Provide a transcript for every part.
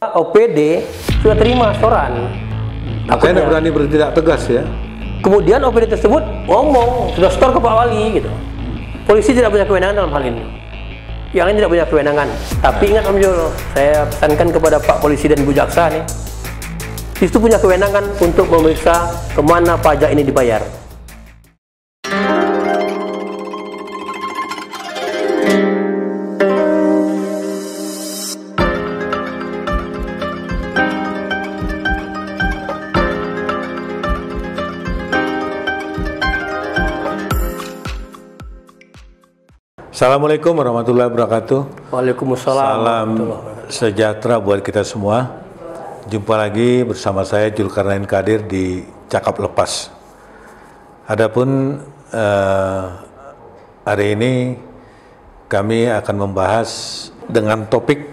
bahwa OPD sudah terima setoran. Makanya berani bertindak tegas ya. Kemudian OPD tersebut ngomong sudah setor ke Pak Wali gitu. Polisi tidak punya kewenangan dalam hal ini. Yang lain tidak punya kewenangan. Tapi ingat Om Jul, saya pesankan kepada Pak Polisi dan Bu Jaksa nih, itu punya kewenangan untuk memeriksa kemana pajak ini dibayar. Assalamualaikum warahmatullahi wabarakatuh. Waalaikumsalam. Salam sejahtera buat kita semua. Jumpa lagi bersama saya Julkarnain Kadir di Cakap Lepas. Adapun hari ini kami akan membahas dengan topik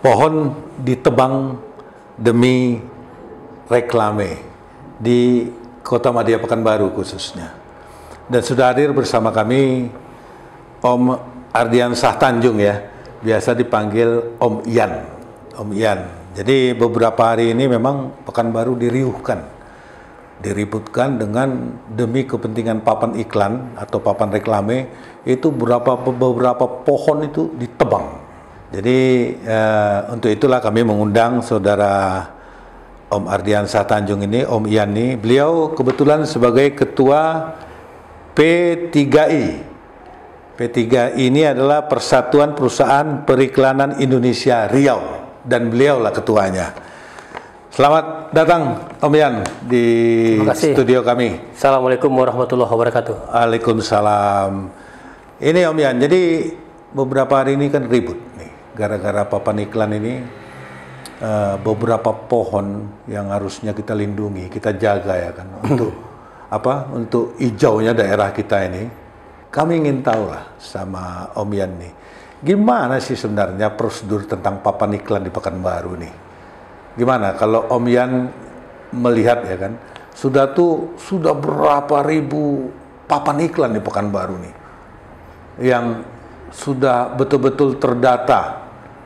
pohon ditebang demi reklame di Kota Madya Pekanbaru khususnya. Dan sudah hadir bersama kami Om Ardian Syah Tanjung ya, biasa dipanggil Om Ian. Om Ian. Jadi beberapa hari ini memang Pekanbaru diributkan dengan demi kepentingan papan iklan atau papan reklame, itu beberapa pohon itu ditebang. Jadi untuk itulah kami mengundang saudara Om Ardian Syah Tanjung ini, Om Ian ini. Beliau kebetulan sebagai ketua P3I. P3 ini adalah Persatuan Perusahaan Periklanan Indonesia Riau, dan beliaulah ketuanya. Selamat datang Om Ian di studio kami. Assalamualaikum warahmatullahi wabarakatuh. Waalaikumsalam. Ini Om Ian, jadi beberapa hari ini kan ribut nih, gara-gara papan iklan ini. Beberapa pohon yang harusnya kita lindungi, kita jaga ya kan, untuk apa? Untuk hijaunya daerah kita ini. Kami ingin tahu lah sama Om Ian nih, gimana sih sebenarnya prosedur tentang papan iklan di Pekanbaru nih? Gimana kalau Om Ian melihat ya kan, sudah berapa ribu papan iklan di Pekanbaru nih, yang sudah betul-betul terdata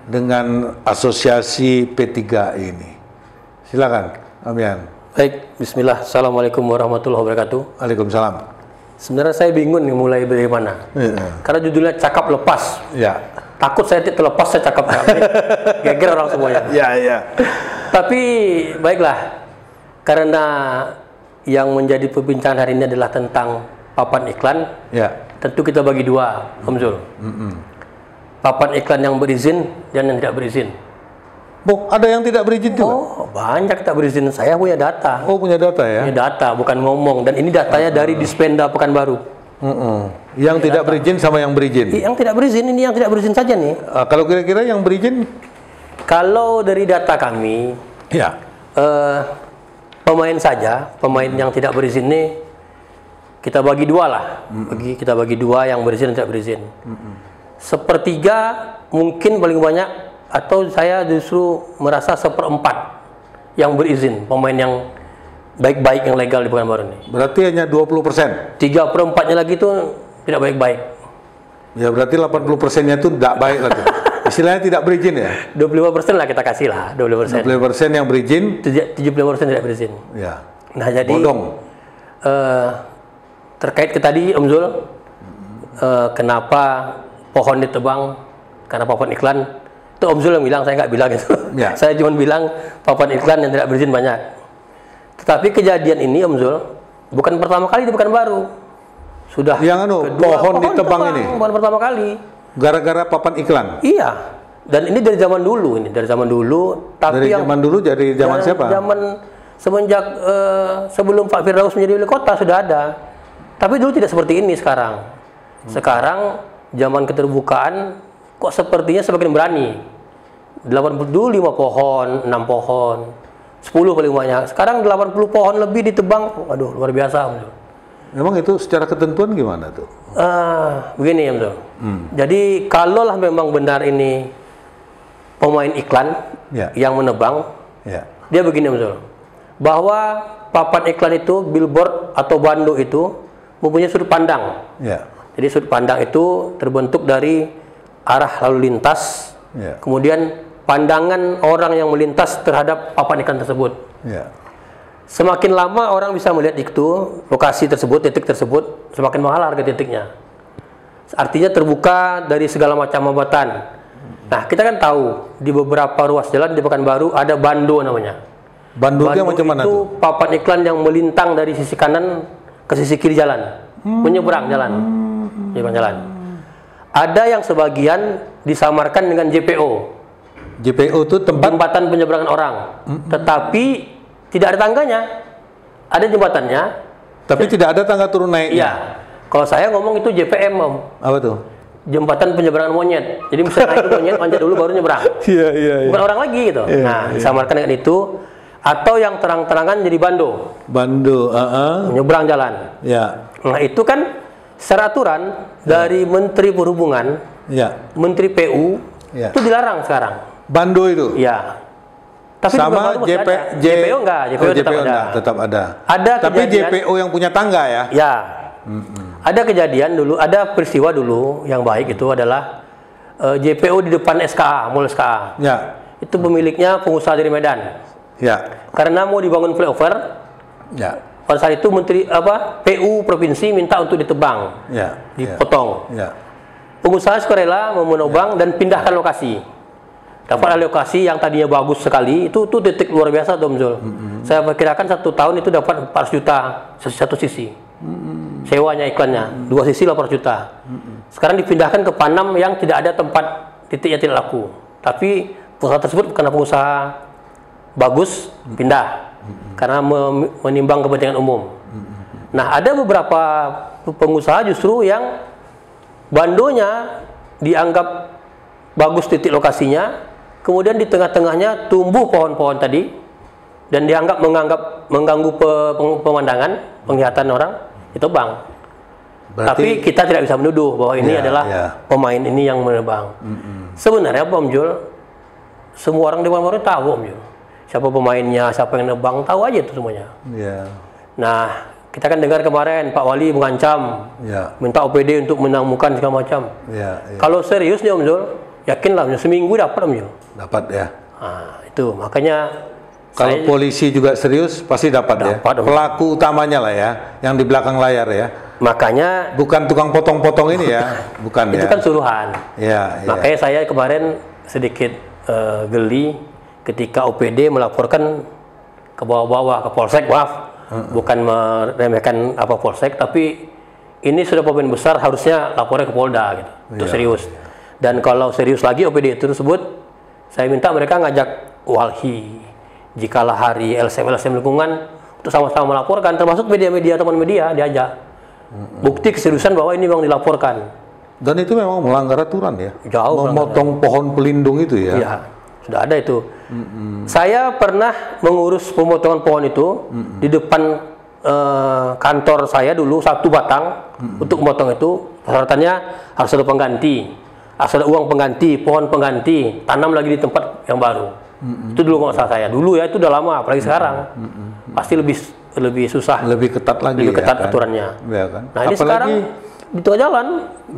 dengan asosiasi P3 ini. Silakan Om Ian. Baik, bismillah. Assalamualaikum warahmatullahi wabarakatuh. Waalaikumsalam. Sebenarnya saya bingung nih mulai dari mana. Karena judulnya Cakap Lepas. Ya. Takut saya terlepas, saya cakap geger orang semuanya. Ya. Tapi baiklah, karena yang menjadi perbincangan hari ini adalah tentang papan iklan. Ya. Tentu kita bagi dua, Om Zul. Papan iklan yang berizin dan yang tidak berizin. Oh, ada yang tidak berizin juga? Oh, banyak tak berizin. Saya punya data. Oh, punya data ya? Punya data, bukan ngomong. Dan ini datanya dari Dispenda Pekanbaru. Yang tidak berizin sama yang berizin? Yang tidak berizin, ini yang tidak berizin saja nih. Kalau kira-kira yang berizin? Kalau dari data kami, ya. Pemain saja, pemain yang tidak berizin ini kita bagi dua lah. Kita bagi dua, yang berizin dan tidak berizin. Sepertiga mungkin paling banyak, atau saya justru merasa seperempat yang berizin, pemain yang baik-baik yang legal di Pekanbaru ini. Berarti hanya 20%? 3/4-nya lagi itu tidak baik-baik. Ya berarti 80%-nya itu tidak baik lagi. Istilahnya tidak berizin ya? 25% lah kita kasih lah, 20%. 20% yang berizin? 75% tidak berizin. Ya. Nah jadi, bodong. Terkait ke tadi Om Zul, kenapa pohon ditebang karena papan iklan, itu Om Zul yang bilang, saya nggak bilang itu. Ya. Saya cuma bilang papan iklan yang tidak berizin banyak. Tetapi kejadian ini Om Zul bukan pertama kali di Pekanbaru. Sudah yang pohon ditebang ini bukan pertama kali. Gara-gara papan iklan. Iya. Dan ini dari zaman dulu ini, dari zaman dulu. Tapi dari zaman dulu, dari zaman siapa? Zaman semenjak sebelum Pak Firdaus menjadi wali kota sudah ada. Tapi dulu tidak seperti ini sekarang. Sekarang zaman keterbukaan kok sepertinya semakin berani. 80 dulu 5 pohon, 6 pohon, 10 paling banyak. Sekarang 80 pohon lebih ditebang. Waduh, luar biasa. Memang itu secara ketentuan gimana tuh? Begini ya, Jadi kalaulah memang benar ini pemain iklan yang menebang, dia begini, bahwa papan iklan itu, billboard atau bando itu mempunyai sudut pandang. Jadi sudut pandang itu terbentuk dari arah lalu lintas, kemudian pandangan orang yang melintas terhadap papan iklan tersebut. Ya. Semakin lama orang bisa melihat itu, lokasi tersebut, titik tersebut, semakin mahal harga titiknya. Artinya terbuka dari segala macam hambatan. Nah, kita kan tahu di beberapa ruas jalan di Pekanbaru ada bando namanya. Bando itu macam mana itu tuh? papan iklan yang melintang dari sisi kanan ke sisi kiri jalan, menyeberang jalan. Menyeberang jalan. Ada yang sebagian disamarkan dengan JPO. JPO itu tempat Jembatan penyeberangan orang. Tetapi tidak ada tangganya. Ada jembatannya. tapi tidak ada tangga turun naiknya. Iya. Kalau saya ngomong itu JPM, Om. Apa tuh? Jembatan penyeberangan monyet. Jadi misalnya naik monyet, manjat dulu baru nyeberang. Iya, iya, iya. Bukan orang lagi gitu. Nah, disamarkan dengan itu. Atau yang terang-terangan jadi bando. Bando, Menyeberang jalan. Ya. Nah, itu kan secara aturan dari Menteri Perhubungan, Ya. Menteri PU, Ya. itu dilarang sekarang. Bando itu. Ya. Tapi di Sama Pekanbaru masih ada. JPO enggak, JPO tetap ada. enggak, tetap ada. Ada Tapi kejadian- JPO yang punya tangga ya. Ya. Ada kejadian dulu, ada peristiwa dulu yang baik itu adalah JPO di depan SKA, Mall SKA. Ya. Itu pemiliknya pengusaha dari Medan. Ya. Karena mau dibangun flyover, Ya. pada saat itu PU provinsi minta untuk ditebang, Ya. dipotong. Ya. Pengusaha sukarela mau menobang dan pindahkan lokasi. Dapat lokasi yang tadinya bagus sekali, itu titik luar biasa, Om Zul. Saya perkirakan 1 tahun itu dapat 400 juta satu sisi. Sewanya iklannya, 2 sisi 800 juta. Sekarang dipindahkan ke Panam yang tidak ada tempat titik yang tidak laku. Tapi pengusaha tersebut karena pengusaha bagus, pindah. Karena menimbang kepentingan umum. Nah, ada beberapa pengusaha justru yang bandonya dianggap bagus titik lokasinya, kemudian di tengah-tengahnya tumbuh pohon-pohon tadi, dan dianggap mengganggu pemandangan, penglihatan orang, ditebang. Tapi kita tidak bisa menuduh bahwa ini adalah pemain ini yang menebang. Sebenarnya Om Jul, semua orang di Pekanbaru tahu, Om Jul, siapa pemainnya, siapa yang nebang, tahu aja itu semuanya. Ya. Nah, kita kan dengar kemarin Pak Wali mengancam, minta OPD untuk menemukan segala macam. Ya. Kalau serius nih Om Jul, yakinlah seminggu dapat Om Jul. Dapat ya. Nah, itu makanya Kalau polisi juga serius pasti dapat ya. Pelaku utamanya lah ya, yang di belakang layar ya. Makanya bukan tukang potong-potong ini ya, bukan itu ya. kan suruhan. Ya. Makanya saya kemarin sedikit geli ketika OPD melaporkan ke bawah-bawah ke Polsek, maaf, bukan meremehkan apa Polsek, tapi ini sudah pemain besar, harusnya lapornya ke Polda gitu. Itu serius. Dan kalau serius lagi OPD itu tersebut, saya minta mereka ngajak Walhi, jikalah hari LSM lingkungan untuk sama-sama melaporkan, termasuk media-media, teman media diajak. Bukti keseriusan bahwa ini memang dilaporkan. Dan itu memang melanggar aturan ya. Jauh. Memotong pohon pelindung itu ya. Iya, sudah ada itu. Saya pernah mengurus pemotongan pohon itu di depan kantor saya dulu, 1 batang untuk memotong itu. Persyaratannya harus ada pengganti, harus ada uang pengganti, pohon pengganti, tanam lagi di tempat yang baru. Itu dulu masalah saya. Dulu ya, itu udah lama, apalagi sekarang. Pasti lebih susah. Lebih ketat lagi. Lebih ketat ya, kan? aturannya. Ya, kan? Nah, ini sekarang di tengah jalan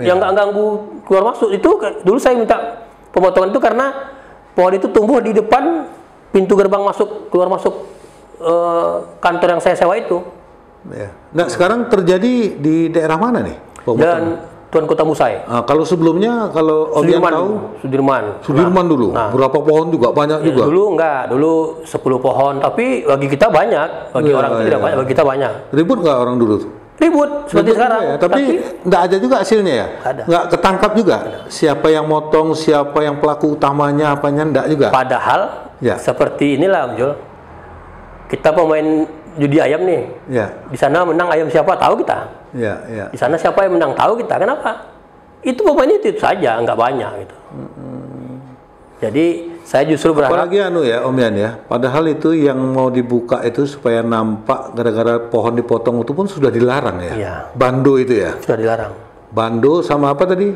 yang nggak ganggu keluar masuk. Itu dulu saya minta pemotongan itu karena pohon itu tumbuh di depan pintu gerbang keluar masuk kantor yang saya sewa itu. Ya. Nah, sekarang terjadi di daerah mana nih? Dan Tuan Kota Musai. Kalau sebelumnya, kalau Om Yan tahu, Sudirman dulu. Berapa pohon juga, banyak juga. Dulu enggak, dulu 10 pohon, tapi bagi kita banyak, bagi orang itu tidak banyak, bagi kita banyak. Ribut nggak orang dulu tuh? Ribut seperti sekarang. Ya, tapi nggak ada juga hasilnya ya? Ada. Nggak ketangkap juga? Siapa yang motong, siapa yang pelaku utamanya, apanya nggak juga? Padahal seperti inilah Om Jul, kita pemain judi ayam nih. Ya. Di sana menang ayam siapa tahu kita. Ya. Di sana siapa yang menang tahu kita. Kenapa? Itu pemainnya itu saja, nggak banyak gitu. Jadi saya justru berharap. Apalagi ya Om Yan ya, padahal itu yang mau dibuka itu supaya nampak gara-gara pohon dipotong itu pun sudah dilarang ya. Iya. Bando itu ya. Sudah dilarang. Bando sama apa tadi?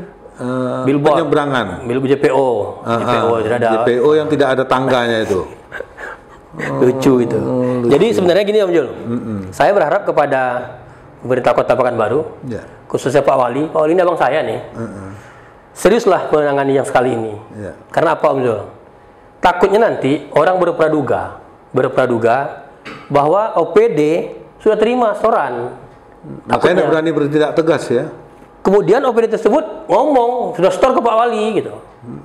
Billboard. Penyeberangan. Billboard JPO. Tidak ada. JPO yang tidak ada tangganya itu. Lucu itu. Jadi sebenarnya gini Om Jul, saya berharap kepada pemerintah Kota Pekanbaru, khususnya Pak Wali ini abang saya nih, seriuslah menangani yang sekali ini. Karena apa Om Jul? takutnya nanti orang berpraduga bahwa OPD sudah terima setoran. Makanya tidak berani bertindak tegas ya. Kemudian OPD tersebut ngomong sudah setor ke Pak Wali gitu.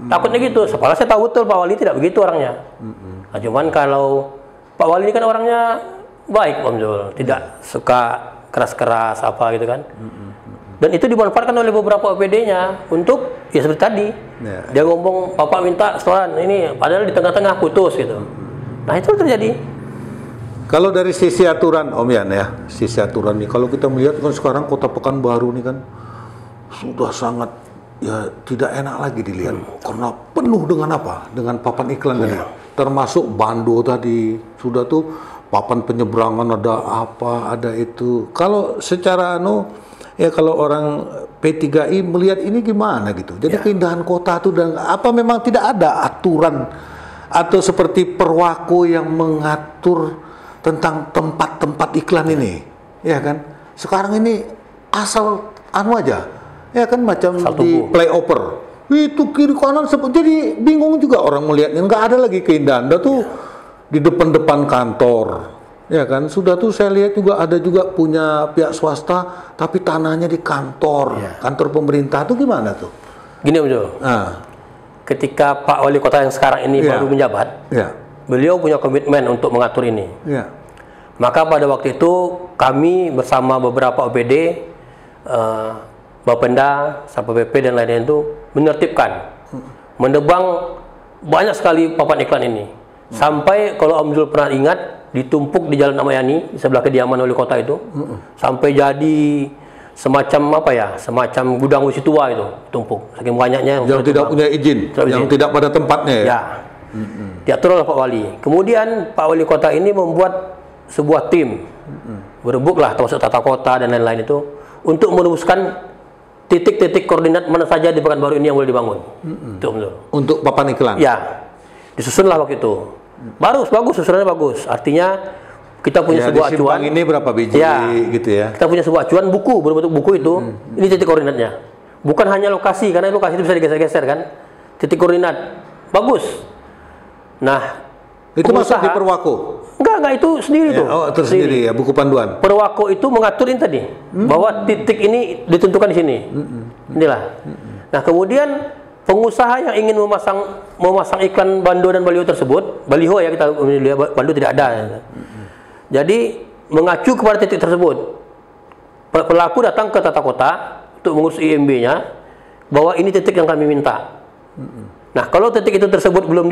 Takutnya gitu. Sepalah saya tahu betul Pak Wali tidak begitu orangnya. Nah, cuman kalau Pak Wali ini kan orangnya baik Om Zul, tidak suka keras-keras apa gitu kan. Dan itu dimanfaatkan oleh beberapa OPD-nya untuk ya seperti tadi. Dia ngomong Bapak minta setoran ini, padahal di tengah-tengah putus gitu. Nah itu terjadi. Kalau dari sisi aturan Om Yan ya, sisi aturan nih, kalau kita melihat kan sekarang Kota Pekanbaru nih kan sudah sangat ya tidak enak lagi dilihat karena penuh dengan apa? Dengan papan iklan tadi. Termasuk bando tadi sudah tuh papan penyeberangan ada apa, ada itu. Kalau secara ya kalau orang P3I melihat ini gimana gitu. Jadi keindahan kota itu dan apa memang tidak ada aturan atau seperti Perwako yang mengatur tentang tempat-tempat iklan ini, ya kan? Sekarang ini asal aja, ya kan macam di flyover. Itu kiri kanan jadi bingung juga orang melihatnya, nggak ada lagi keindahan. Dah tuh di depan-depan kantor, ya kan? Sudah tuh saya lihat juga ada juga punya pihak swasta, tapi tanahnya di kantor, kantor pemerintah tuh gimana tuh? Gini Om Zul, ketika Pak Wali Kota yang sekarang ini baru menjabat, beliau punya komitmen untuk mengatur ini. Maka pada waktu itu kami bersama beberapa OPD, Bapenda, Satpol PP dan lain-lain itu menertibkan, menebang banyak sekali papan iklan ini. Sampai kalau Om Zul pernah ingat, ditumpuk di Jalan Amayani, di sebelah kediaman wali kota itu, sampai jadi semacam apa ya, semacam gudang besi tua itu, tumpuk. Saking banyaknya yang tidak punya izin, yang tidak pada tempatnya ya. Diatur oleh Pak Wali. Kemudian Pak Wali Kota ini membuat sebuah tim, berebutlah termasuk tata kota dan lain-lain itu, untuk merumuskan titik-titik koordinat mana saja di Pekanbaru ini yang boleh dibangun. Untuk papan iklan? Ya, disusunlah waktu itu. Bagus, susunannya bagus. Artinya kita punya sebuah acuan. Ini berapa biji gitu ya? Kita punya sebuah acuan buku, berbentuk buku itu. Ini titik koordinatnya. Bukan hanya lokasi, karena lokasi itu bisa digeser-geser kan. Titik koordinat. Bagus. Nah, itu masuk di Perwako? Enggak itu sendiri tuh. Oh, itu sendiri ya, buku panduan. Perwako itu mengaturin tadi bahwa titik ini ditentukan di sini. Inilah. Nah, kemudian pengusaha yang ingin memasang iklan bando dan baliho tersebut, baliho ya kita lihat, bando tidak ada. Jadi mengacu kepada titik tersebut, pelaku datang ke tata kota untuk mengurus IMB-nya bahwa ini titik yang kami minta. Nah, kalau titik itu tersebut belum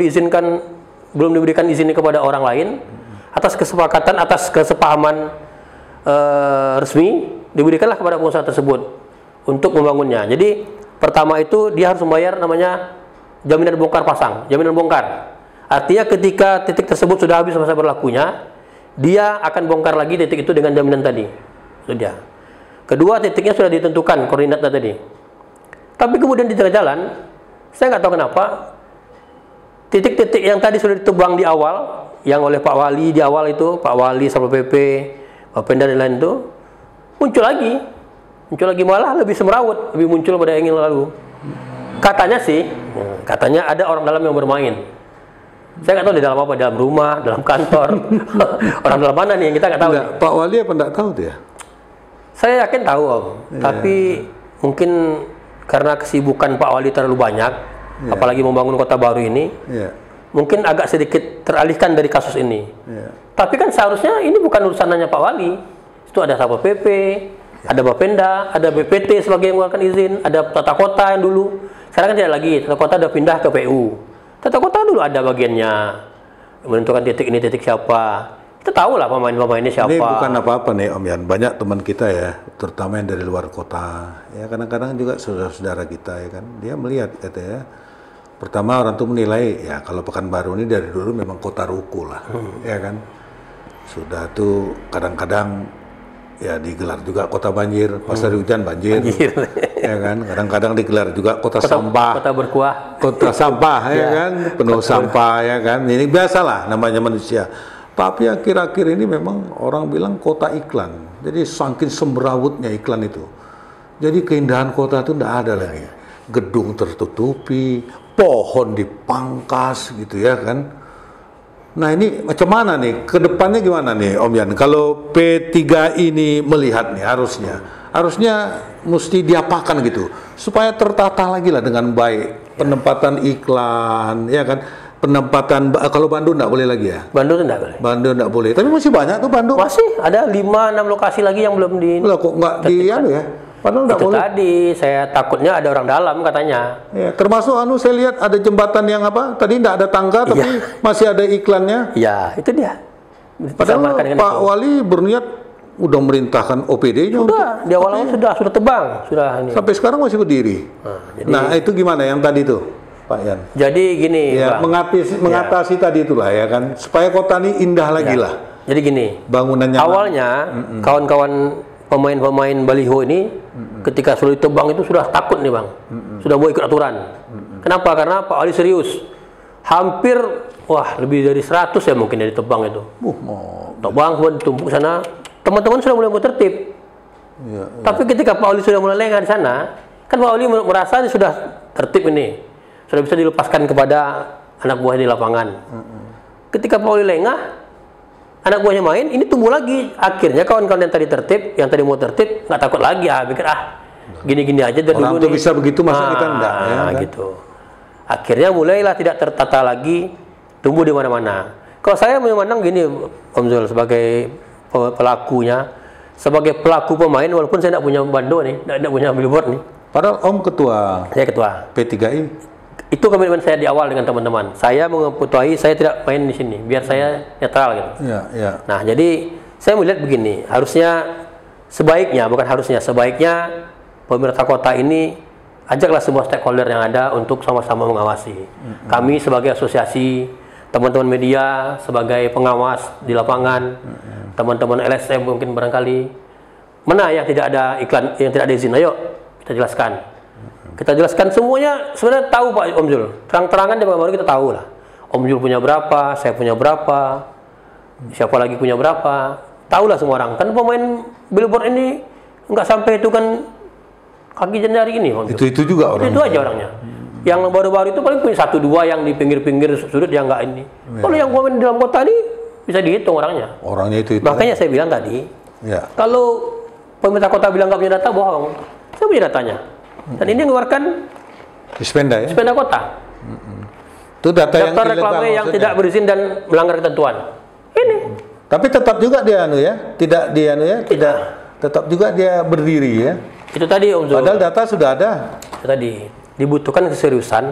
diberikan izin kepada orang lain, atas kesepakatan, atas kesepahaman resmi, diberikanlah kepada pengusaha tersebut untuk membangunnya. Jadi pertama itu dia harus membayar namanya jaminan bongkar pasang, jaminan bongkar. Artinya ketika titik tersebut sudah habis masa berlakunya, dia akan bongkar lagi titik itu dengan jaminan tadi. Itu dia. Kedua, titiknya sudah ditentukan koordinatnya tadi. Tapi kemudian di tengah jalan, saya nggak tahu kenapa titik-titik yang tadi sudah ditebang di awal, yang oleh Pak Wali di awal itu, Pak Wali, Satpol PP, Bapenda dan lain itu, muncul lagi malah lebih semrawut, lebih muncul pada yang lalu. Katanya sih, katanya ada orang dalam yang bermain. Saya nggak tahu di dalam apa, dalam rumah, dalam kantor, orang dalam mana nih yang kita nggak tahu. Pak Wali apa nggak tahu dia? Saya yakin tahu Om, tapi mungkin karena kesibukan Pak Wali terlalu banyak, apalagi membangun kota baru ini, mungkin agak sedikit teralihkan dari kasus ini. Tapi kan seharusnya ini bukan urusannya Pak Wali. Itu ada Satpol PP, ada Bapenda, ada BPT sebagai yang mengeluarkan izin, ada tata kota yang dulu. Sekarang kan tidak lagi, tata kota sudah pindah ke PU. Tata kota dulu ada bagiannya, menentukan titik ini titik siapa. Kita tahu lah pemain-pemainnya siapa. Ini bukan apa-apa nih Om Yan, banyak teman kita ya, terutama yang dari luar kota. Ya kadang-kadang juga saudara-saudara kita ya kan, dia melihat katanya. Pertama orang tuh menilai ya kalau Pekanbaru ini dari dulu memang kota ruko lah, ya kan. Sudah tuh kadang-kadang ya digelar juga kota banjir, pas hari hujan banjir. Ya kan. Kadang-kadang digelar juga kota sampah. Kota berkuah. Kota sampah ya kan, penuh sampah ya kan. Ini biasalah namanya manusia. Tapi akhir-akhir ini memang orang bilang kota iklan. Jadi saking semrawutnya iklan itu. Jadi keindahan kota itu tidak ada lagi. Gedung tertutupi, pohon dipangkas gitu ya kan. Nah ini macam mana nih, ke depannya gimana nih Om Yan? Kalau P3 ini melihat nih harusnya mesti diapakan gitu, supaya tertata lagi lah dengan baik, penempatan iklan, ya kan, penempatan, kalau Bandung nggak boleh lagi ya? Bandung nggak boleh. Bandung nggak boleh, tapi masih banyak tuh Bandung. Masih ada 5-6 lokasi lagi yang belum di. Lah kok nggak di anu ya? Padahal nggak Itu boleh. tadi saya takutnya ada orang dalam katanya. Ya, termasuk saya lihat ada jembatan yang apa? Tadi nggak ada tangga, tapi masih ada iklannya. Ya, itu dia. Padahal Pak Wali berniat udah merintahkan OPD-nya sudah di awal sudah tebang, sudah ini. Sampai sekarang masih berdiri. Nah, itu gimana yang tadi tuh, Pak Yan? Jadi gini, ya, mengatasi tadi itulah ya kan, supaya kota ini indah lagi lah. Jadi gini, bangunannya awalnya kawan-kawan pemain-pemain baliho ini ketika sudah ditebang itu sudah takut nih Bang, sudah mau ikut aturan. Kenapa? Karena Pak Wali serius. Hampir lebih dari 100 ya mungkin dari tebang itu. Tebang semua ditumpuk sana. Teman-teman sudah mulai tertib. Tapi ketika Pak Wali sudah mulai lengah di sana, kan Pak Wali merasa ini sudah tertib ini, sudah bisa dilepaskan kepada anak buah di lapangan. Ketika Pak Wali lengah, anak buahnya main, ini tumbuh lagi. Akhirnya kawan-kawan yang tadi tertib, yang tadi mau tertib, nggak takut lagi. Pikir gini-gini aja dari orang dulu tuh bisa begitu, masa kita enggak ya kan? Gitu. Akhirnya mulailah tidak tertata lagi, tumbuh di mana-mana. Kalau saya memandang gini Om Zul, sebagai pelakunya, sebagai pelaku pemain, walaupun saya tidak punya bando nih, tidak punya billboard nih. Padahal Om ketua. Saya ketua P3I. Itu komitmen saya di awal dengan teman-teman. Saya mengeputuai, saya tidak main di sini, biar saya netral gitu. Nah, jadi saya melihat begini, sebaiknya pemerintah kota ini ajaklah semua stakeholder yang ada untuk sama-sama mengawasi. Kami sebagai asosiasi, teman-teman media sebagai pengawas di lapangan, teman-teman LSM mungkin barangkali, mana yang tidak ada iklan, yang tidak ada izin, ayo kita jelaskan. Kita jelaskan semuanya, sebenarnya tahu Pak Om Zul. Terang-terangan di Pekanbaru kita tahu lah. Om Zul punya berapa, saya punya berapa, siapa lagi punya berapa. Tahulah semua orang. Kan pemain billboard ini nggak sampai itu kan kaki jari ini. Itu juga orang. Itu aja orangnya. Yang baru-baru itu paling punya 1-2 yang di pinggir-pinggir sudut yang nggak ini. Kalau yang pemain di dalam kota ini bisa dihitung orangnya. Orangnya itu. Makanya saya bilang tadi, kalau pemerintah kota bilang nggak punya data, bohong. Saya punya datanya. Dan ini mengeluarkan Dispenda ya? Dispenda kota. Itu data daftar yang reklame yang tidak berizin dan melanggar ketentuan. Ini. Tapi tetap juga dia tetap juga dia berdiri ya. Itu tadi Om Zul. Padahal data sudah ada. Itu tadi dibutuhkan keseriusan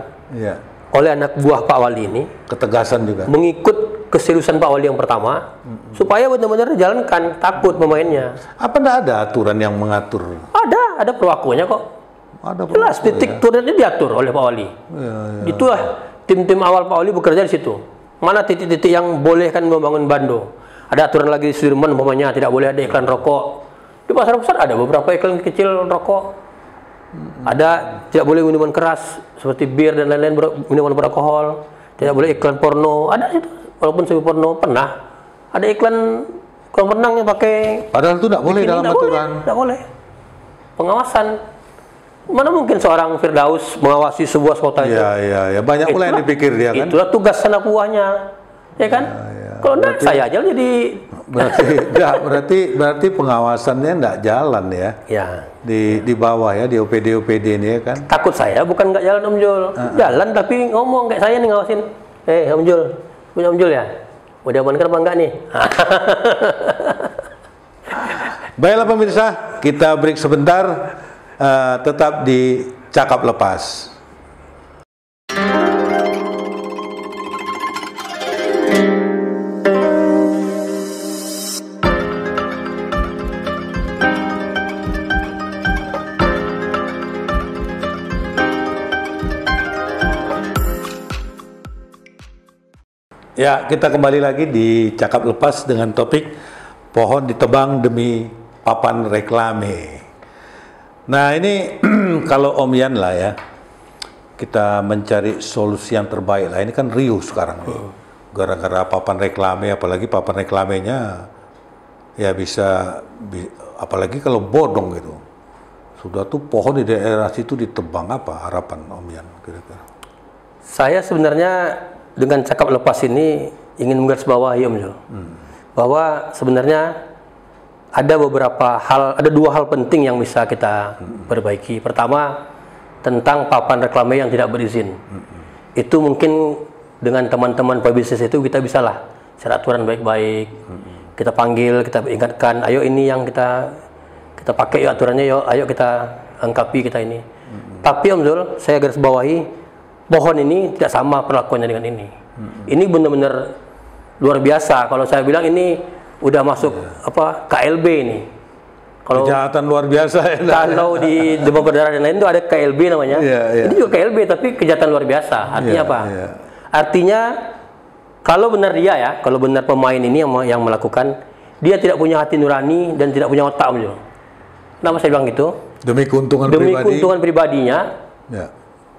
oleh anak buah Pak Wali ini. Ketegasan juga. Mengikut keseriusan Pak Wali yang pertama, supaya benar-benar dijalankan. Takut pemainnya. Apa enggak ada aturan yang mengatur? Ada perwakuannya kok. Ada jelas titik turunnya diatur oleh Pak Wali. Itulah tim-tim awal Pak Wali bekerja di situ. Mana titik-titik yang boleh kan membangun bando. Ada aturan lagi di Sudirman umpamanya tidak boleh ada iklan rokok. Di pasar besar ada beberapa iklan kecil rokok. Ada tidak boleh minuman keras seperti bir dan lain-lain, minuman beralkohol. Tidak boleh iklan porno. Ada itu. Walaupun sebuah porno pernah ada iklan kolam renang yang pakai. Padahal itu tidak boleh dalam aturan. Tidak boleh. Pengawasan. Mana mungkin seorang Firdaus mengawasi sebuah kota itu? Ya. Banyak pula yang dipikir dia kan. Itulah tugas anak buahnya, ya kan? Kalau enggak, saya aja jadi. Berarti pengawasannya enggak jalan ya? Di bawah ya, di OPD ini ya kan? Takut saya bukan enggak jalan Om Jul, jalan tapi ngomong kayak saya nih ngawasin. Om Jul, punya Om Jul ya? Mau diamankan apa enggak nih? Baiklah pemirsa, kita break sebentar. Tetap di Cakap Lepas. Ya, kita kembali lagi di Cakap Lepas dengan topik pohon ditebang demi papan reklame. Nah ini kalau Om Yan lah ya, kita mencari solusi yang terbaik lah. Ini kan riuh sekarang nih, gara-gara papan reklame, apalagi papan reklamenya ya bisa, apalagi kalau bodong gitu. Sudah tuh pohon di daerah situ ditebang, apa harapan Om Yan kira-kira? Saya sebenarnya dengan cakap lepas ini ingin menggarisbawahi Om Zul, bahwa sebenarnya ada beberapa hal, ada dua hal penting yang bisa kita perbaiki. Pertama, tentang papan reklame yang tidak berizin. Itu mungkin dengan teman-teman pebisnis itu kita bisalah secara aturan baik-baik. Kita panggil, kita ingatkan, ayo ini yang kita pakai yuk aturannya, yuk, ayo kita lengkapi kita ini. Tapi Om Zul, saya garis bawahi, pohon ini tidak sama perlakuannya dengan ini. Ini benar-benar luar biasa. Kalau saya bilang ini udah masuk apa KLB ini. Kalau kejahatan luar biasa ya. Kalau di demam berdarah dan lain itu ada KLB namanya. Ini juga KLB tapi kejahatan luar biasa. Artinya apa? Artinya kalau benar dia ya, kalau benar pemain ini yang melakukan, dia tidak punya hati nurani dan tidak punya otak. Kenapa saya bilang gitu? Demi keuntungan Demi pribadi. keuntungan pribadinya.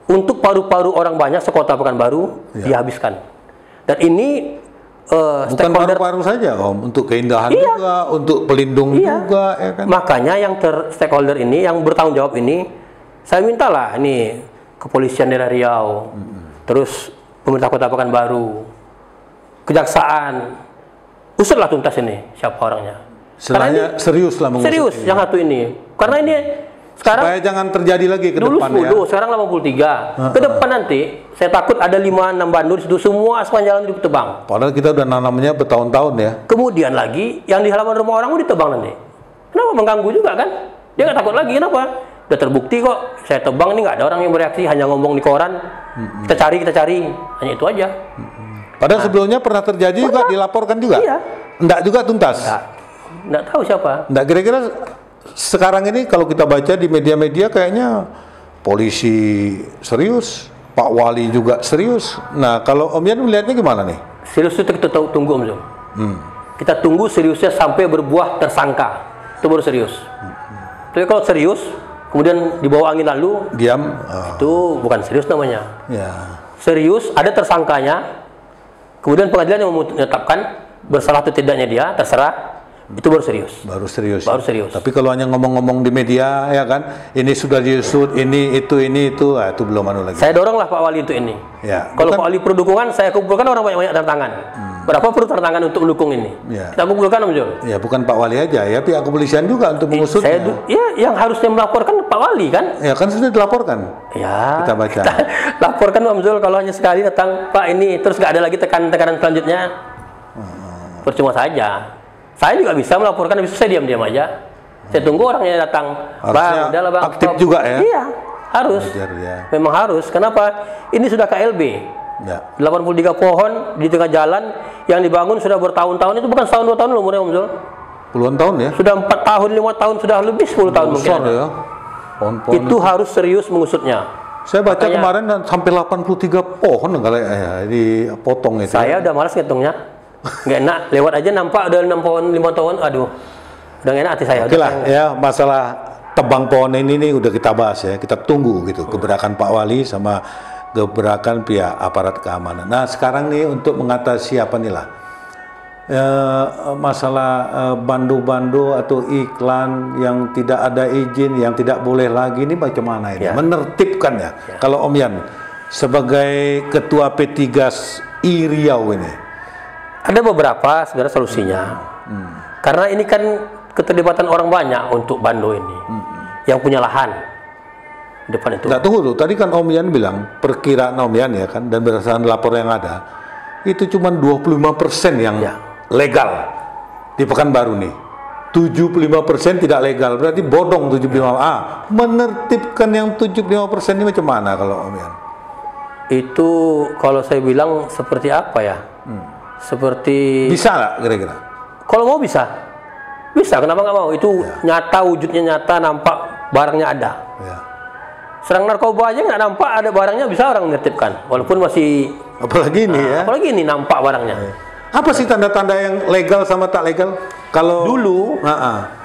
Untuk paru-paru orang banyak sekota Pekanbaru dihabiskan. Dan ini bukan paru-paru saja Om, untuk keindahan juga, untuk pelindung juga, ya kan? Makanya yang stakeholder ini, yang bertanggung jawab ini, saya mintalah ini kepolisian daerah Riau, terus pemerintah kota Pekanbaru, kejaksaan, usutlah tuntas ini siapa orangnya. Sebenarnya serius lah mengusut. Serius yang satu ini, karena ini sekarang supaya jangan terjadi lagi ke dulu depan 10, ya. Sekarang 83. Ke depan nanti saya takut ada 5-6 bandul itu semua sepanjang jalan itu ditebang. Padahal kita udah nanamnya bertahun-tahun ya. Kemudian lagi yang di halaman rumah orang udah ditebang nanti. Kenapa? Mengganggu juga kan? Dia nggak takut lagi, kenapa? Udah terbukti kok saya tebang ini nggak ada orang yang bereaksi, hanya ngomong di koran. Kita cari, hanya itu aja. Padahal sebelumnya pernah terjadi juga, dilaporkan juga. Iya. Enggak juga tuntas. Enggak tahu siapa. Enggak, kira-kira sekarang ini kalau kita baca di media-media kayaknya polisi serius, Pak Wali juga serius. Nah, kalau Om Yan melihatnya gimana nih? Serius itu kita tunggu Om Zul. Kita tunggu seriusnya sampai berbuah tersangka. Itu baru serius. Tapi kalau serius, kemudian dibawa angin lalu, diam, itu bukan serius namanya. Ya. Serius, ada tersangkanya, kemudian pengadilan yang menetapkan bersalah atau tidaknya dia, terserah. Itu baru serius. Baru serius. Baru serius. Tapi kalau hanya ngomong-ngomong di media, ya kan, ini sudah diusut, ini itu, itu belum anu lagi. Saya doronglah Pak Wali untuk ini. Ya. Kalau Pak Wali perlu dukungan, saya kumpulkan orang banyak-banyak tanda tangan. Berapa perlu tanda tangan untuk mendukung ini? Ya. Kita kumpulkan Om Zul. Ya, bukan Pak Wali aja, ya pihak kepolisian juga untuk mengusutnya. Yang harusnya melaporkan Pak Wali kan? Ya kan sudah dilaporkan. Ya. Kita baca. Kita laporkan Om Zul, kalau hanya sekali datang Pak ini, terus nggak ada lagi tekanan-tekanan selanjutnya, percuma saja. Saya juga bisa melaporkan, bisa saya diam-diam aja. Saya tunggu orangnya datang. Harusnya Bang, udahlah Bang. aktif juga ya? Iya, harus. Wajar, ya. Memang harus. Kenapa? Ini sudah KLB. Ya. 83 pohon di tengah jalan yang dibangun sudah bertahun-tahun, itu bukan setahun 2 tahun loh umurnya Om Zul. Puluhan tahun ya? Sudah 4 tahun, 5 tahun, sudah lebih 10 tahun mungkin. Besar ya. Pohon-pohon Itu harus serius mengusutnya. Saya baca kemarin sampai 83 pohon kali ya dipotong itu. Saya udah malas ngitungnya. Nggak enak, lewat aja nampak udah 6 pohon, 5 tahun, aduh. Udah nggak enak hati saya. Oke lah, ya masalah tebang pohon ini udah kita bahas ya. Kita tunggu gitu gebrakan Pak Wali sama gebrakan pihak aparat keamanan. Nah sekarang nih untuk mengatasi apa nih lah masalah bandu-bandu atau iklan yang tidak ada izin, yang tidak boleh lagi, ini bagaimana ini? Menertibkan ya. Kalau Om Yan sebagai ketua P3I Riau ini. Ada beberapa sebenarnya solusinya. Karena ini kan keterlibatan orang banyak untuk Bando ini. Yang punya lahan di depan itu. Nah, tunggu dulu. Tadi kan Om Yan bilang, perkiraan Om Yan ya kan, dan berdasarkan lapor yang ada, itu cuma 25% yang legal di Pekanbaru nih. 75% tidak legal. Berarti bodong 75%. Menertibkan yang 75% ini macam mana kalau Om Yan? Itu kalau saya bilang seperti apa ya? Seperti bisa nggak kira-kira? Kalau mau bisa, kenapa nggak mau? Itu nyata, wujudnya nyata, nampak barangnya ada. Serang narkoba aja nggak nampak ada barangnya, bisa orang menertibkan, walaupun masih. Apalagi ini ya. Apalagi ini nampak barangnya. Apa sih tanda-tanda yang legal sama tak legal? Kalau dulu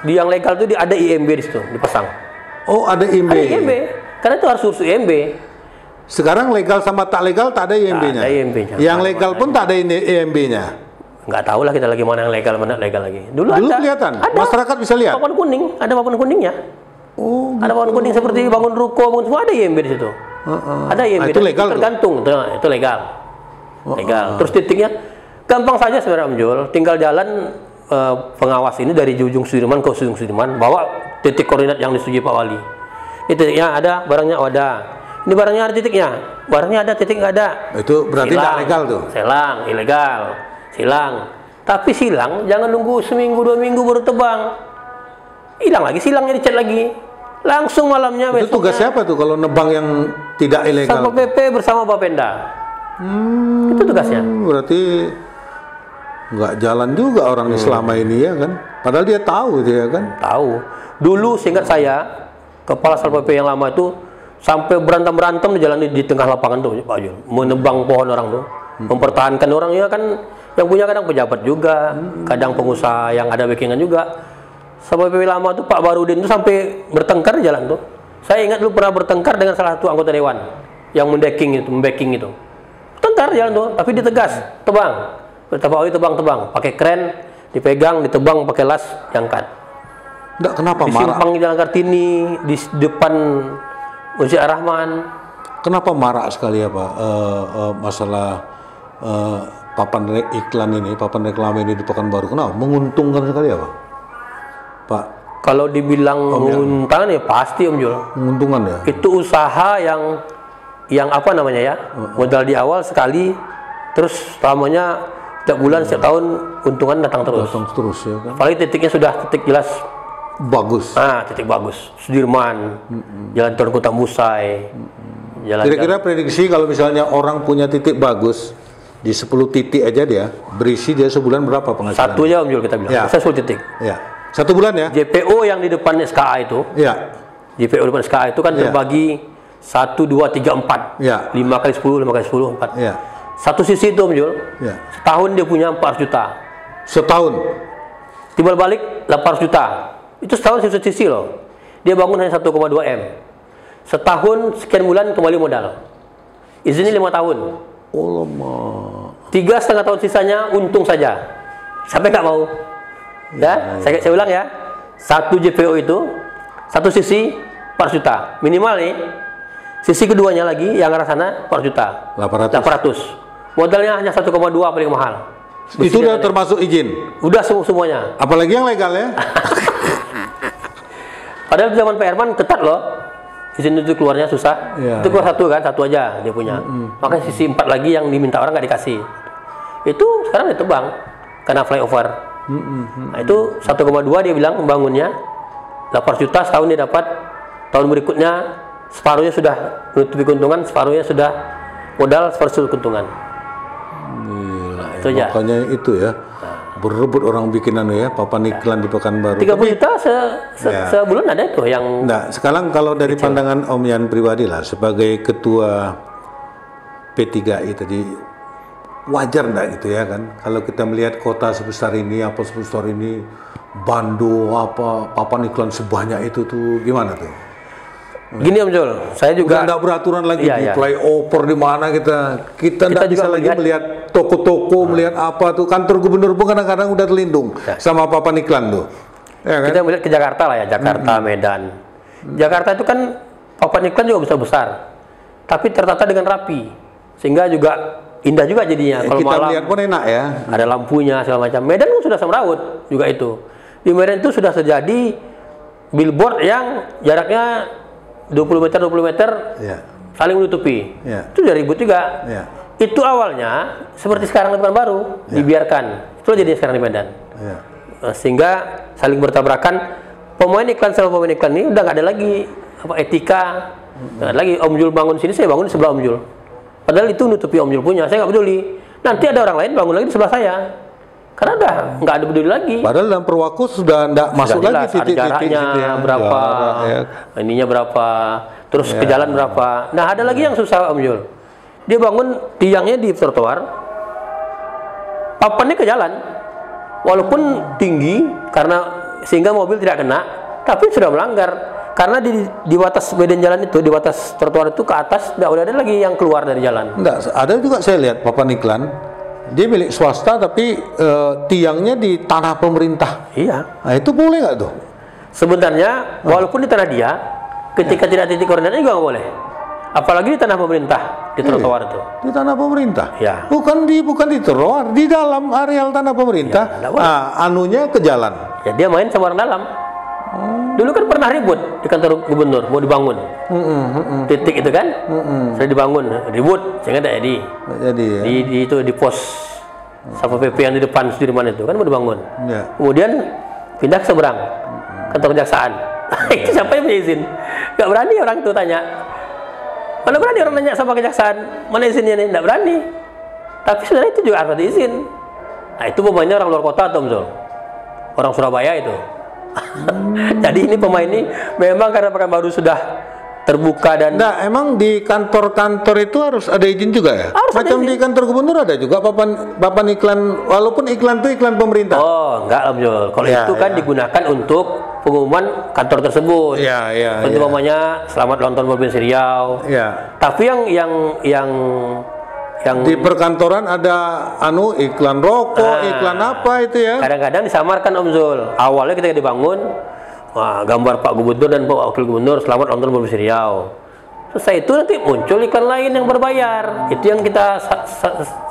di yang legal itu ada IMB di situ dipasang. Oh, ada IMB. Ada IMB, karena itu harus urus IMB. Sekarang legal sama tak legal tak ada IMB-nya. Yang legal pun tak ada IMB-nya. Nggak tahu lah kita lagi mana yang legal mana legal lagi. Dulu ada, kelihatan. Ada. Masyarakat bisa lihat. Papan kuning, ada papan kuningnya. Oh, ada papan kuning seperti bangun ruko, bangun semua ada IMB di situ. Ada IMB. Itu legal tuh? Tergantung, itu legal. Legal. Terus titiknya gampang saja sebenarnya Om Jul. Tinggal jalan pengawas ini dari ujung Sudirman ke ujung Sudirman, bawa titik koordinat yang disetujui Pak Wali. Ini titiknya ada, barangnya ada. Ini barangnya ada titiknya, barangnya ada, titik nggak ada. Itu berarti tidak legal tuh? Silang, ilegal. Silang. Tapi silang jangan nunggu seminggu 2 minggu baru tebang. Hilang lagi silangnya, dicat lagi. Langsung malamnya itu tugas siapa tuh kalau nebang yang tidak ilegal? Satpol PP bersama Bapenda. Itu tugasnya. Berarti nggak jalan juga orang selama ini ya kan? Padahal dia tahu dia kan? Tahu. Dulu seingat saya, kepala Satpol PP yang lama itu sampai berantem di jalan di tengah lapangan tuh Pak Jul, menebang pohon orang tuh, mempertahankan orangnya kan, yang punya kadang pejabat juga, kadang pengusaha yang ada backingan juga. Satpol PP lama tuh Pak Barudin tuh sampai bertengkar di jalan tuh. Saya ingat dulu pernah bertengkar dengan salah satu anggota dewan yang membacking itu. Tengkar jalan tuh, tapi ditegas, tebang. Pak Wali tebang, pakai kren, dipegang, ditebang pakai las, diangkat. Enggak, kenapa marah? Disimpang di Jalan Kartini, di depan Masjid Ar-Rahman. Kenapa marah sekali ya Pak masalah papan iklan ini, papan reklame ini di Pekanbaru? Kenapa? Menguntungkan sekali ya Pak? Kalau dibilang menguntungkan ya pasti Om Jul. Menguntungkan ya? Itu usaha yang apa namanya ya, modal di awal sekali, terus selamanya setiap bulan, setiap tahun untungan datang terus. Datang terus ya kan? Apalagi titiknya sudah titik jelas. Bagus. Titik bagus. Sudirman, Jalan Tuan Kota Musai. Kira-kira prediksi kalau misalnya orang punya titik bagus di 10 titik aja dia berisi dia sebulan berapa penghasilan? Satu aja Om Jul kita bilang. Ya. Saya 10 titik. Ya. 1 bulan ya? JPO yang di depan SKA itu. Ya. JPO depan SKA itu kan terbagi 1, 2, 3, 4. Ya. 5 kali 10, 5 kali 10, 4. Ya. Satu sisi itu Om Jul. Ya. Setahun dia punya 400 juta. Setahun? Timbal balik 800 juta. Itu setahun sisi loh. Dia bangun hanya 1,2 M. Setahun sekian bulan kembali modal. Izinnya 5 tahun. Oh lama. 3,5 tahun sisanya untung saja. Sampai nggak mau. Ya, saya ulang ya. Satu JPO itu, satu sisi 400 juta. Minimal nih. Sisi keduanya lagi yang arah sana 400 juta. 800. Modalnya hanya 1,2 paling mahal. Itu udah termasuk izin? Udah semuanya. Apalagi yang legal ya? Padahal di zaman Pak Herman ketat loh. Izin itu keluarnya susah. Itu keluar satu kan, satu aja dia punya. Makanya sisi 4 lagi yang diminta orang nggak dikasih. Itu sekarang ditebang karena flyover. Nah, itu 1,2 dia bilang membangunnya. 800 juta setahun dia dapat. Tahun berikutnya separuhnya sudah menutupi keuntungan, separuhnya sudah modal, separuh keuntungan. Gila, itu aja. Makanya itu ya. Berebut orang bikin ya, papan iklan di Pekanbaru. 30 juta sebulan ada itu yang. Nah, sekarang kalau dari pandangan Om Yan pribadi lah, sebagai ketua P3I tadi, wajar enggak gitu ya kan? Kalau kita melihat kota sebesar ini, apa sebesar ini, bando, apa, papan iklan sebanyak itu tuh, gimana tuh? Gini Om Jul, saya juga nggak beraturan lagi di iya. flyover di mana kita nggak bisa lagi melihat toko-toko, melihat apa tuh, kantor gubernur pun kadang-kadang udah terlindung sama papan iklan tuh. Ya, kan? Kita melihat ke Jakarta lah ya, Jakarta, Medan. Jakarta itu kan papan iklan juga besar, tapi tertata dengan rapi, sehingga juga indah juga jadinya. Kalau kita malam lihat pun enak ya. Ada lampunya segala macam. Medan pun sudah semrawut juga itu. Di Medan itu sudah terjadi billboard yang jaraknya 20 meter saling menutupi. Itu udah ribut juga. Itu awalnya seperti sekarang di Pekanbaru, dibiarkan. Itu jadi sekarang di Medan. Sehingga saling bertabrakan. Pemain iklan sama pemain iklan ini udah nggak ada lagi apa etika. Nggak ada lagi Om Jul bangun sini, saya bangun di sebelah Om Jul. Padahal itu nutupi Om Jul punya, saya nggak peduli. Nanti ada orang lain bangun lagi di sebelah saya. Karena udah nggak ada peduli lagi. Padahal dalam Perwaku sudah nggak masuk lagi titik-titik berapa, ininya berapa, terus ke jalan berapa. Nah ada lagi yang susah Om Jul. Dia bangun tiangnya di trotoar, papannya ke jalan, walaupun tinggi karena sehingga mobil tidak kena, tapi sudah melanggar. Karena di batas medan jalan itu, di batas trotoar itu ke atas tidak boleh ada lagi yang keluar dari jalan. Enggak, ada juga saya lihat papan iklan. Dia milik swasta tapi tiangnya di tanah pemerintah. Iya. Nah itu boleh nggak tuh? Sebenarnya walaupun di tanah dia, ketika tidak titik koordinatnya juga nggak boleh. Apalagi di tanah pemerintah, di trotoar itu. Di tanah pemerintah. Ya. Bukan di trotoar, di dalam areal tanah pemerintah. Ya, nggak boleh. Anunya ke jalan. Ya dia main sama orang dalam. Dulu kan pernah ribut di kantor gubernur, mau dibangun. Titik itu kan, saya dibangun, ribut, saya nggak jadi. Jadi ya. Di pos Satpol PP yang di depan Sudirman itu kan mau dibangun. Ya. Kemudian pindah ke seberang, kantor kejaksaan. Itu siapa yang punya izin? Nggak berani orang itu tanya. Mana berani orang nanya sama kejaksaan, mana izinnya nih? Nggak berani. Tapi sebenarnya itu juga harus diizin. Nah itu pemainnya orang luar kota atau Zul? Orang Surabaya itu. Jadi ini pemain ini memang karena Pekanbaru sudah terbuka dan... Nah, emang di kantor-kantor itu harus ada izin juga ya? Harus Macam ada izin. di kantor gubernur ada juga papan iklan, walaupun iklan itu iklan pemerintah. Oh, enggak Om Jul. Kalau Ya, itu kan ya. digunakan untuk pengumuman kantor tersebut. Iya. Untuk namanya selamat ulang tahun Provinsi Riau. Ya. Tapi yang Di perkantoran ada iklan rokok, iklan apa itu ya? kadang-kadang disamarkan Om Zul. Awalnya ketika dibangun, wah, gambar Pak Gubernur dan Pak Wakil Gubernur selamat ulang tahun Provinsi Riau. Setelah itu nanti muncul iklan lain yang berbayar. Itu yang kita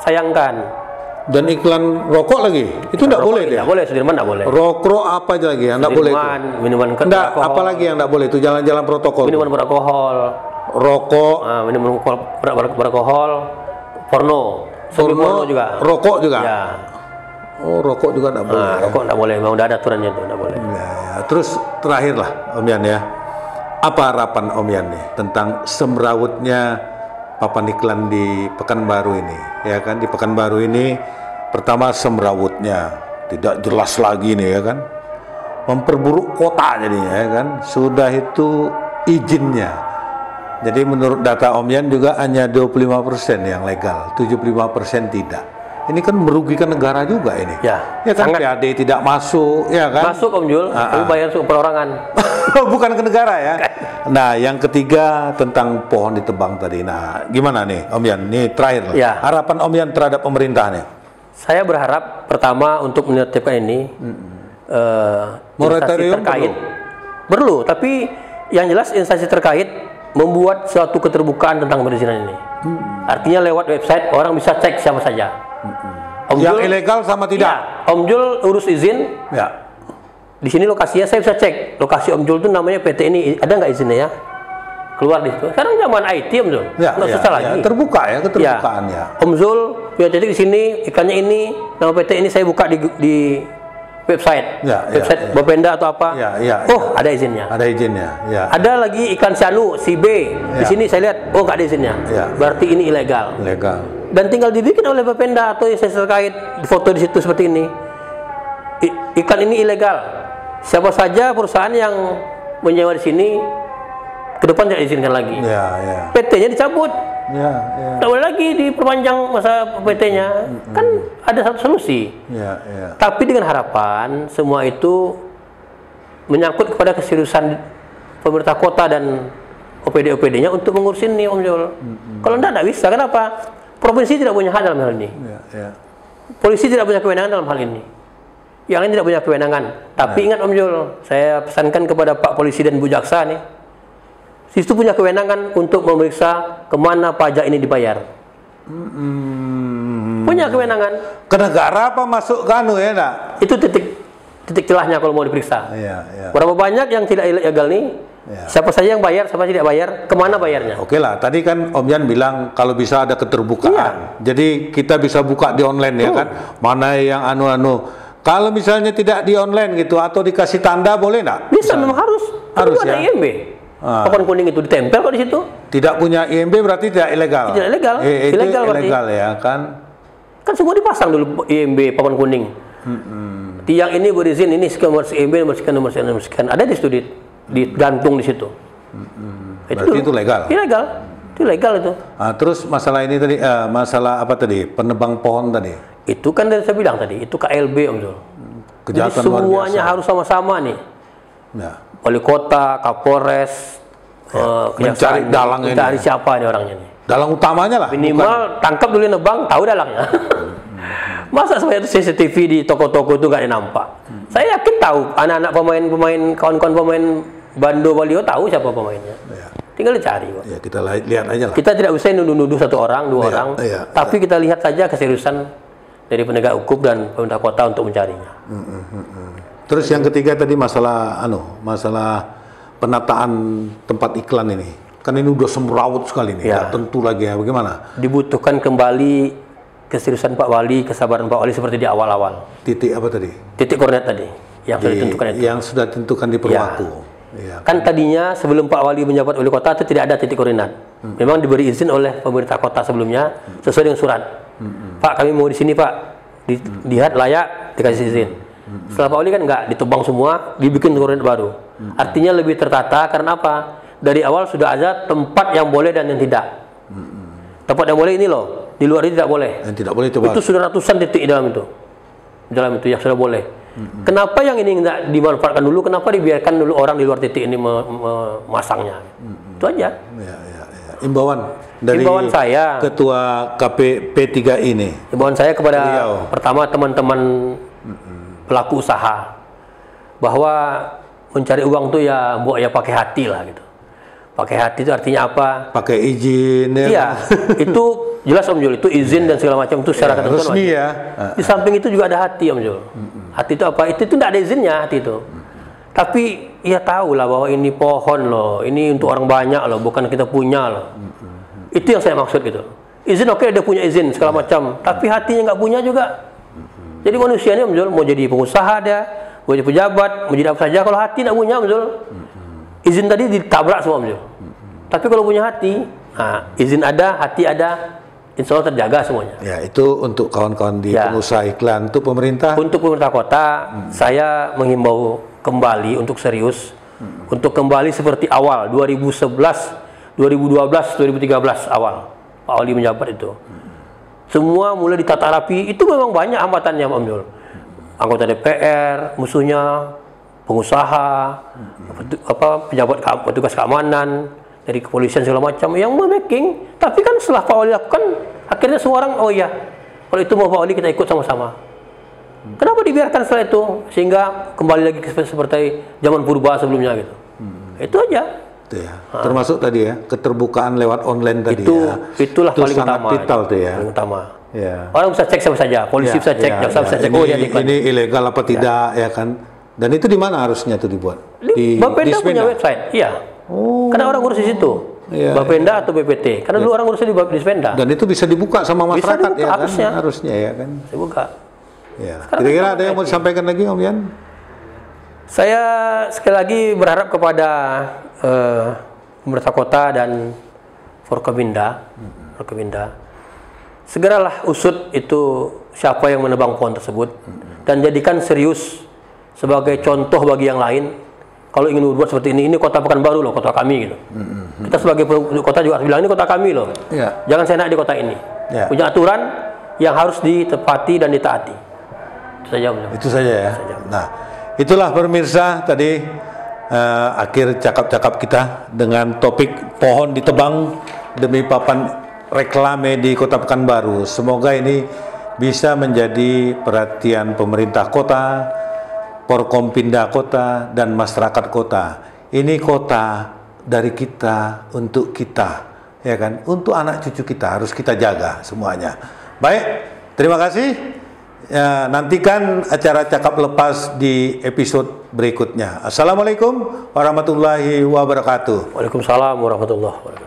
sayangkan. Dan iklan rokok lagi? Itu enggak boleh deh. Enggak boleh, Sudirman enggak boleh. Rokok apa aja lagi? Enggak boleh itu. Minuman Enggak, apalagi yang enggak boleh itu jalan-jalan protokol. Minuman beralkohol. Rokok, Minuman beralkohol, porno juga. Rokok juga. Ya. Oh, rokok juga enggak boleh. Rokok enggak boleh, memang udah ada aturannya itu, enggak boleh. Ya. Terus terakhir lah Om Yan ya. Apa harapan Om Yan nih tentang semrawutnya papan iklan di Pekanbaru ini? Ya kan, di Pekanbaru ini pertama semrawutnya tidak jelas lagi nih ya kan. Memperburuk kota jadinya ya kan. Sudah itu izinnya. Jadi menurut data Om Yan juga hanya 25% yang legal, 75% tidak. Ini kan merugikan negara juga ini. Ya kan sangat. PAD tidak masuk, ya kan? Masuk Om Jul, tapi bayar perorangan. Bukan ke negara ya. Nah, yang ketiga tentang pohon ditebang tadi. Nah, gimana nih Om Yan? Ini terakhir lah. Ya. Harapan Om Yan terhadap pemerintah nih. Saya berharap pertama untuk menertibkan ini Moratorium instansi terkait perlu, tapi yang jelas instansi terkait membuat suatu keterbukaan tentang perizinan ini. Artinya lewat website orang bisa cek siapa saja. Om Yang Jul, ilegal sama tidak? iya, Om Jul urus izin. Ya. Di sini lokasinya saya bisa cek. Lokasi Om Jul itu namanya PT ini ada nggak izinnya ya? Keluar di situ. Sekarang zaman IT Om Jul, nggak susah lagi. Terbuka ya, keterbukaan ya. Om Zul punya titik di sini, ikannya ini, nama PT ini saya buka di website, website Bapenda atau apa. Ada izinnya. Ada izinnya. Ya. Ada lagi ikan sianu, si B. Di sini saya lihat, nggak ada izinnya. Berarti ini ilegal. Dan tinggal dibikin oleh Bapenda atau instansi terkait, foto di situ seperti ini. Ikan ini ilegal. Siapa saja perusahaan yang menyewa di sini ke depan tidak diizinkan lagi. PT-nya dicabut. Tidak boleh lagi diperpanjang masa PT-nya. Kan ada satu solusi. Tapi dengan harapan semua itu menyangkut kepada keseriusan pemerintah kota dan OPD-OPD-nya untuk mengurus ini, Om Jul. Kalau tidak bisa. Kenapa? Provinsi tidak punya hak dalam hal ini. Polisi tidak punya kewenangan dalam hal ini. Yang lain tidak punya kewenangan. Tapi ingat Om Jul, saya pesankan kepada Pak Polisi dan Bu Jaksa nih, situ punya kewenangan untuk memeriksa kemana pajak ini dibayar. Punya kewenangan. Ke negara apa masuk ke anu ya nak? Itu titik celahnya kalau mau diperiksa. Berapa banyak yang tidak ilegal nih? Siapa saja yang bayar, siapa tidak bayar, kemana bayarnya? Oke lah, tadi kan Om Yan bilang kalau bisa ada keterbukaan. Jadi kita bisa buka di online ya kan? Mana yang anu-anu. Kalau misalnya tidak di online gitu atau dikasih tanda boleh nggak? Bisa, memang harus. Harus ada ya. IMB. Papan kuning itu ditempel kok di situ. Tidak punya IMB berarti tidak ilegal. Tidak ilegal. Ilegal berarti. Ilegal ya kan? Kan semua dipasang dulu IMB papan kuning. Tiang ini berizin, ini sekian nomor IMB, nomor sekian. Ada di studi, digantung di situ. Berarti itu legal. Ilegal. Itu legal itu. Terus masalah ini tadi, masalah apa tadi? Penebang pohon tadi. Itu kan dari saya bilang tadi, itu KLB Om Zul. Kejahatan jadi semuanya harus sama-sama nih. Wali kota, Kapolres, mencari dalang ini. Mencari siapa nih orangnya nih. Dalang utamanya lah. Minimal tangkap dulu nebang, tahu dalangnya. Masa sebenarnya itu CCTV di toko-toko itu nggak nampak. Saya yakin tahu anak-anak pemain, kawan-kawan pemain Bando Balio tahu siapa pemainnya. Tinggal dicari, Pak. Ya, kita lihat aja lah. Kita tidak usah nuduh-nuduh satu orang, dua orang, tapi kita lihat saja keseriusan dari penegak hukum dan pemerintah kota untuk mencarinya. Terus yang ketiga tadi masalah masalah penataan tempat iklan ini. Kan ini udah semrawut sekali nih. Ya. Tentu lagi ya, bagaimana? Dibutuhkan kembali keseriusan Pak Wali, kesabaran Pak Wali seperti di awal-awal. Titik apa tadi? Titik koordinat tadi yang sudah ditentukan itu. Yang sudah ditentukan di Perwaku. Ya. Kan tadinya sebelum Pak Wali menjabat wali kota itu tidak ada titik koordinat. Memang diberi izin oleh pemerintah kota sebelumnya sesuai dengan surat. Pak, kami mau di sini, Pak. Dilihat layak, dikasih izin. Setelah Pak Wali kan enggak, ditebang semua, dibikin koordinat baru. Artinya lebih tertata karena apa? Dari awal sudah ada tempat yang boleh dan yang tidak. Tempat yang boleh ini loh, di luar itu tidak boleh. Yang tidak boleh coba. Itu sudah ratusan titik di dalam itu. Di dalam itu yang sudah boleh. Kenapa yang ini tidak dimanfaatkan dulu? Kenapa dibiarkan dulu orang di luar titik ini memasangnya? Itu aja. Ya. Imbauan dari saya, Ketua KPP3 ini. Imbauan saya kepada pertama teman-teman pelaku usaha bahwa mencari uang tuh ya pakai hati lah gitu. Pakai hati itu artinya apa? Pakai izin. Iya, itu jelas Om Jul, itu izin dan segala macam itu secara ketentuan resmi ya. Di samping itu juga ada hati Om Jul. Hati itu apa? Itu tidak ada izinnya hati itu. Tapi ya tahu lah bahwa ini pohon loh, ini untuk orang banyak loh, bukan kita punya loh. Itu yang saya maksud gitu. Izin oke, dia punya izin segala macam, tapi hatinya nggak punya juga. Jadi manusia ini Om Jul, mau jadi pengusaha dia, mau jadi pejabat, mau jadi apa saja, kalau hati nggak punya Om Jul, izin tadi ditabrak semua Om Jul. Tapi kalau punya hati, nah, izin ada, hati ada, insya Allah terjaga semuanya. Ya, itu untuk kawan-kawan di pengusaha iklan. Untuk pemerintah? Untuk pemerintah kota, saya menghimbau kembali untuk serius, untuk kembali seperti awal 2011, 2012, 2013 awal Pak Wali menjabat itu. Semua mulai ditata rapi. Itu memang banyak hambatannya Om Jul. Anggota DPR, musuhnya, pengusaha, pejabat petugas keamanan dari kepolisian segala macam yang memaking. Tapi kan setelah Pak Wali lakukan, akhirnya semua orang, oh iya, kalau itu mau Pak Wali kita ikut sama-sama. Kenapa dibiarkan setelah itu sehingga kembali lagi seperti zaman purba sebelumnya gitu? Itu aja. Itu ya. Termasuk tadi ya keterbukaan lewat online tadi itulah itu paling sangat utama. Vital tuh ya. Paling utama. Ya. Orang bisa cek siapa saja, polisi bisa cek, jaksa bisa cek. Ini ilegal apa tidak ya kan? Dan itu di mana harusnya tuh dibuat? Di Bapenda punya website. Iya. Karena orang ngurus di situ. Bapenda atau BPT. Karena dulu orang ngurusnya di Bapenda. Dan itu bisa dibuka sama masyarakat bisa dibuka, ya kan? Harusnya ya kan. Dibuka. Ya. Kira-kira ada yang mau disampaikan lagi Om Yan? Saya sekali lagi berharap kepada pemerintah kota dan Forkopimda, segeralah usut itu siapa yang menebang pohon tersebut dan jadikan serius sebagai contoh bagi yang lain. Kalau ingin berbuat seperti ini kota Pekanbaru loh, kota kami gitu. Kita sebagai kota juga harus bilang ini kota kami loh. Jangan seenak di kota ini. Punya aturan yang harus ditepati dan ditaati. Itu saja ya. Nah, itulah pemirsa tadi akhir cakap-cakap kita dengan topik pohon ditebang demi papan reklame di Kota Pekanbaru. Semoga ini bisa menjadi perhatian pemerintah kota, Forkompimda kota, dan masyarakat kota. Ini kota dari kita untuk kita, ya kan? Untuk anak cucu kita harus kita jaga semuanya. Baik, terima kasih. Ya, nantikan acara Cakap Lepas di episode berikutnya. Assalamualaikum warahmatullahi wabarakatuh. Waalaikumsalam warahmatullahi wabarakatuh.